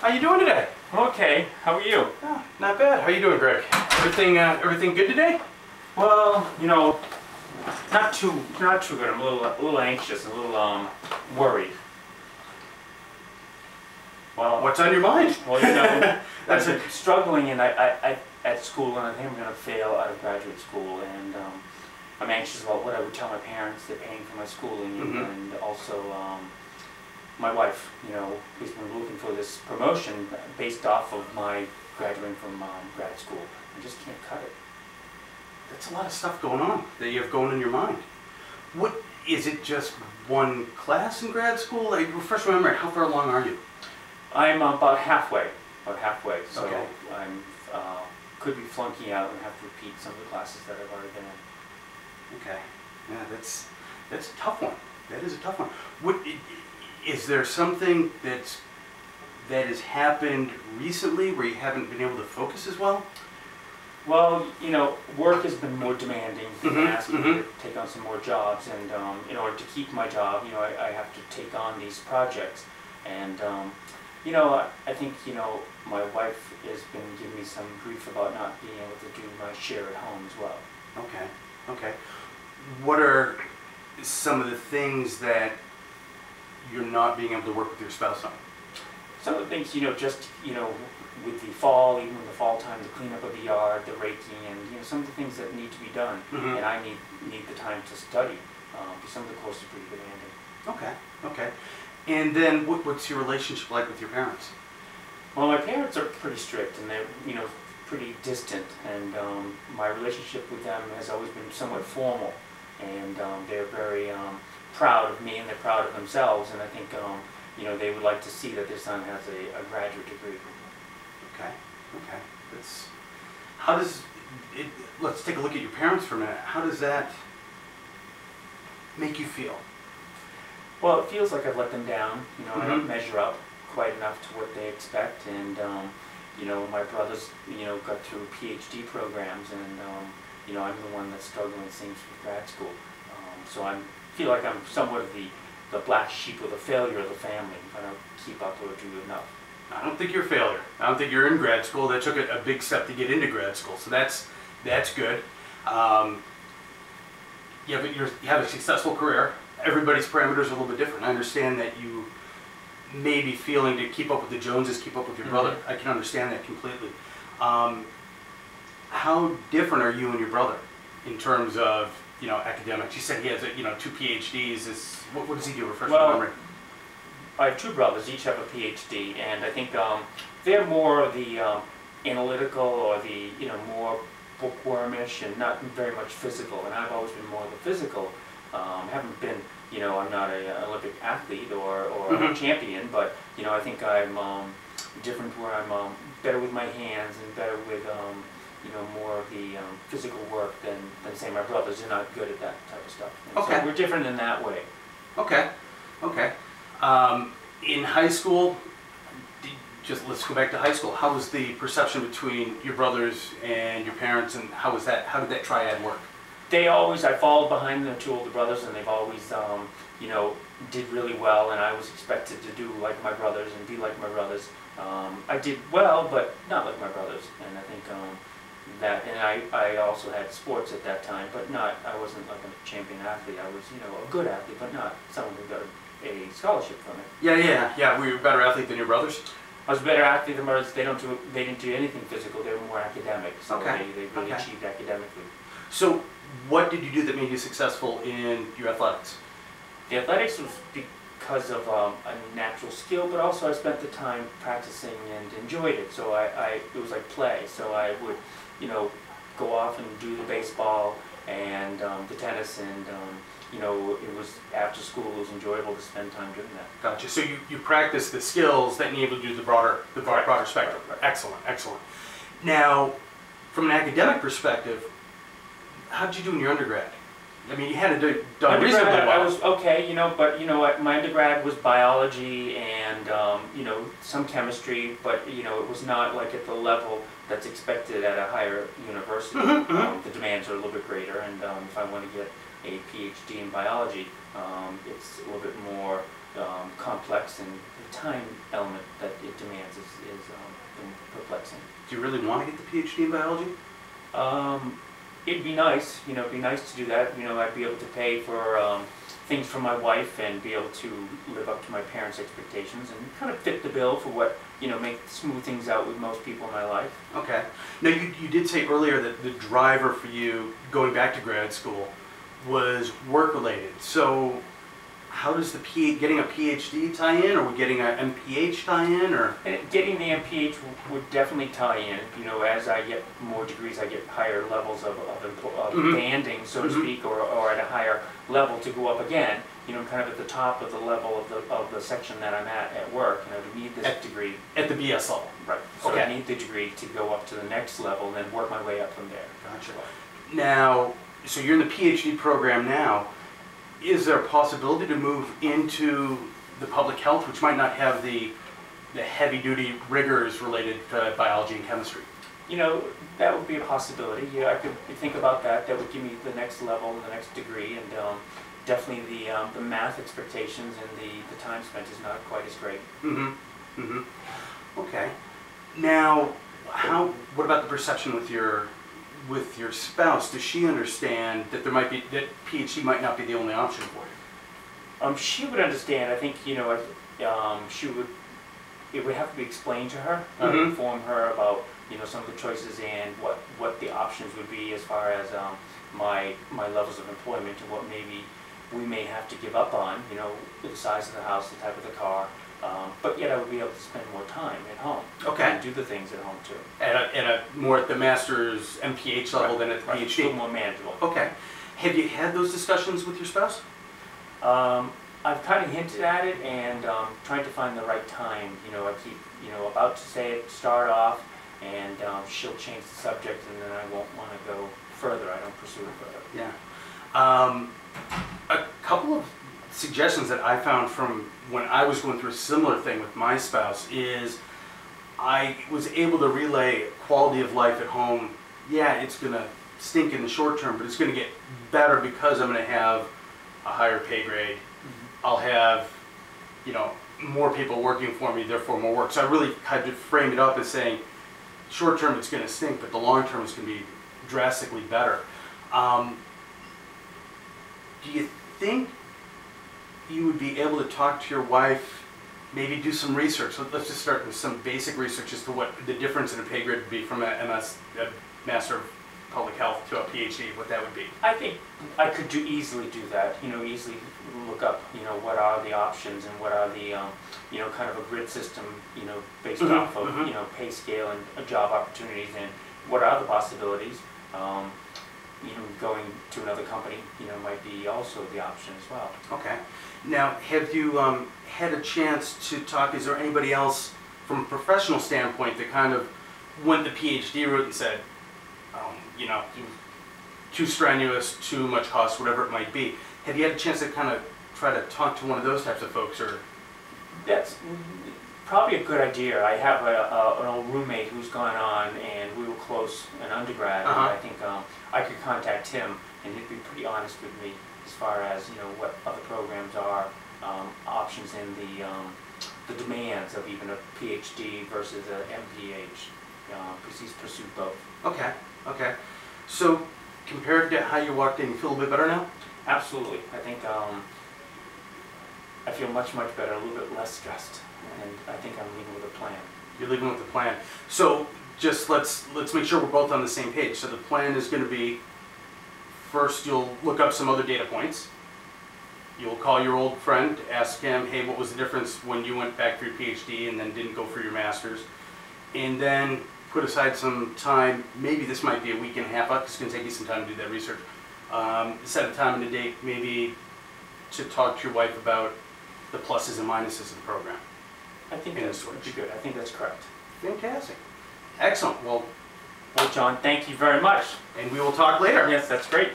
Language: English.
How you doing today? Okay, how are you? Oh, not bad. How you doing, Greg? Everything good today? Well, you know, not too good. I'm a little anxious, a little worried. Well, What's on your mind? well, you know, I've been struggling, and I at school, and I think I'm going to fail out of graduate school, and I'm anxious about what I would tell my parents. They're paying for my schooling, and also my wife, you know, who's been looking for this promotion based off of my graduating from grad school. I just can't cut it. That's a lot of stuff going on that you have going in your mind. What is it? Just one class in grad school? Like, refresh my memory. How far along are you? I'm about halfway. So Okay. I'm could be flunking out and have to repeat some of the classes that I've already been in. Okay. Yeah, that's a tough one. That is a tough one. Is there something that has happened recently where you haven't been able to focus as well? Well, you know, work has been more demanding. They've been asking me to take on some more jobs, and in order to keep my job, you know, I have to take on these projects. And you know, I think, you know, my wife has been giving me some grief about not being able to do my share at home as well. Okay. Okay. What are some of the things that you're not being able to work with your spouse on? Some of the things, you know, just, you know, with the fall, even in the fall time, the cleanup of the yard, the raking, and, you know, some of the things that need to be done. And I need the time to study, because some of the courses are pretty demanding. Okay, okay. And then what's your relationship like with your parents? Well, my parents are pretty strict, and they're, you know, pretty distant, and my relationship with them has always been somewhat formal, and they're very proud of me, and they're proud of themselves, and I think, you know, they would like to see that their son has a graduate degree. Okay, okay. How does it, let's take a look at your parents for a minute. How does that make you feel? Well, it feels like I've let them down. You know, I don't measure up quite enough to what they expect, and you know, my brothers, you know, got through PhD programs, and you know, I'm the one that's struggling things with grad school. So I feel like I'm somewhat of the black sheep or the failure of the family if I don't keep up or do enough. I don't think you're a failure. I don't think you're in grad school. That took a big step to get into grad school, so that's good. Yeah, but you have a successful career. Everybody's parameters are a little bit different. I understand that you may be feeling to keep up with the Joneses, keep up with your brother. I can understand that completely. How different are you and your brother in terms of, you know, academics? You said he has, you know, 2 PhDs. What does he do? Refresh my memory. I have 2 brothers, each have a PhD, and I think they're more of the analytical, or the, you know, more bookwormish, and not very much physical. And I've always been more of the physical. Haven't been, you know, I'm not an Olympic athlete or a champion, but, you know, I think I'm different, where I'm better with my hands and better with, you know, more of the physical work than say my brothers. Are not good at that type of stuff. And okay. So we're different in that way. Okay, okay. In high school, let's go back to high school. How was the perception between your brothers and your parents, and how did that triad work? I followed behind the 2 older brothers, and they've always, you know, did really well, and I was expected to do like my brothers and be like my brothers. I did well, but not like my brothers, and I think and I also had sports at that time, but I wasn't like a champion athlete. I was, you know, a good athlete, but not someone who got a scholarship from it. Yeah. Were you a better athlete than your brothers? I was a better athlete than my brothers. They didn't do anything physical. They were more academic, so they really achieved academically. So what did you do that made you successful in your athletics? The athletics was because of a natural skill, but also I spent the time practicing and enjoyed it. So it was like play. So I would, you know, go off and do the baseball and the tennis, and you know, it was after school. It was enjoyable to spend time doing that. Gotcha. So you practice the skills that enable you to do the broader spectrum. Right. Excellent, excellent. Now, from an academic perspective, how did you do in your undergrad? I mean, you had to done reasonably well. I was okay, you know, but you know, my undergrad was biology and you know, some chemistry, but you know, it was not like at the level that's expected at a higher university. The demands are a little bit greater, and if I want to get a PhD in biology, it's a little bit more complex, and the time element that it demands is perplexing. Do you really want to get the PhD in biology? It'd be nice, it'd be nice to do that. I'd be able to pay for things for my wife and be able to live up to my parents' expectations and kind of fit the bill for what, smooth things out with most people in my life. Okay. Now, you did say earlier that the driver for you going back to grad school was work-related. So how does getting a PhD tie in, or getting an MPH tie in, or? And getting the MPH would definitely tie in. As I get more degrees, I get higher levels of banding, so to speak, or at a higher level to go up again. Kind of at the top of the level of the section that I'm at work. To need this degree at the BS level. Right. So okay. I need the degree to go up to the next level and then work my way up from there. Gotcha. Now, so you're in the PhD program now. Is there a possibility to move into the public health, which might not have the heavy-duty rigors related to biology and chemistry? That would be a possibility. Yeah, I could think about that. That would give me the next level, the next degree, and definitely the math expectations and the time spent is not quite as great. Mm-hmm. Mm-hmm. Okay. Now, what about the perception with your spouse? Does she understand that that PhD might not be the only option for you? She would understand. I think it would have to be explained to her, inform her about some of the choices and what the options would be as far as my levels of employment and what maybe we may have to give up on. The size of the house, the type of the car. But yet I would be able to spend more time at home. Okay. And do the things at home too. More at the master's MPH level than at the PhD. A little more manageable. Okay. Have you had those discussions with your spouse? I've kind of hinted at it and trying to find the right time. I keep about to say it, start off, and she'll change the subject, and then I won't want to go further. I don't pursue it further. Yeah. A couple of suggestions that I found from when I was going through a similar thing with my spouse is I was able to relay quality of life at home. Yeah, it's going to stink in the short term, but it's going to get better because I'm going to have a higher pay grade. I'll have, more people working for me, therefore more work. So I really had to frame it up as saying, short term it's going to stink, but the long term is going to be drastically better. Do you think you would be able to talk to your wife, maybe do some research? Let's just start with some basic research as to what the difference in a pay grade would be from a Master of Public Health to a PhD, what that would be. I think I could easily do that, easily look up, what are the options and what are the, kind of a grid system, based off of, pay scale and job opportunities, and what are the possibilities. Going to another company, might be also the option as well. Okay. Now, have you had a chance to talk, is there anybody else from a professional standpoint that kind of went the PhD route and said, too strenuous, too much cost, whatever it might be? Have you had a chance to kind of try to talk to one of those types of folks, or? That's probably a good idea. I have an old roommate who's gone on, and we were close in undergrad, and I think I could contact him, and he'd be pretty honest with me as far as what other programs are, options in the demands of even a PhD versus an MPH, because he's pursued both. Okay, okay. So compared to how you walked in, you feel a bit better now? Absolutely. I think I feel much better, a little bit less stressed, and I think I'm leaving with a plan. You're leaving with a plan. So just let's make sure we're both on the same page. So the plan is going to be, first you'll look up some other data points. You'll call your old friend, ask him, hey, what was the difference when you went back for your PhD and then didn't go for your master's? And then put aside some time, maybe this might be a week and a half, it's going to take you some time to do that research. Set a time and a date maybe to talk to your wife about the pluses and minuses of the program. I think that would be good. I think that's correct. Fantastic. Excellent. Well, John, thank you very much. And we will talk later. Yes, that's great.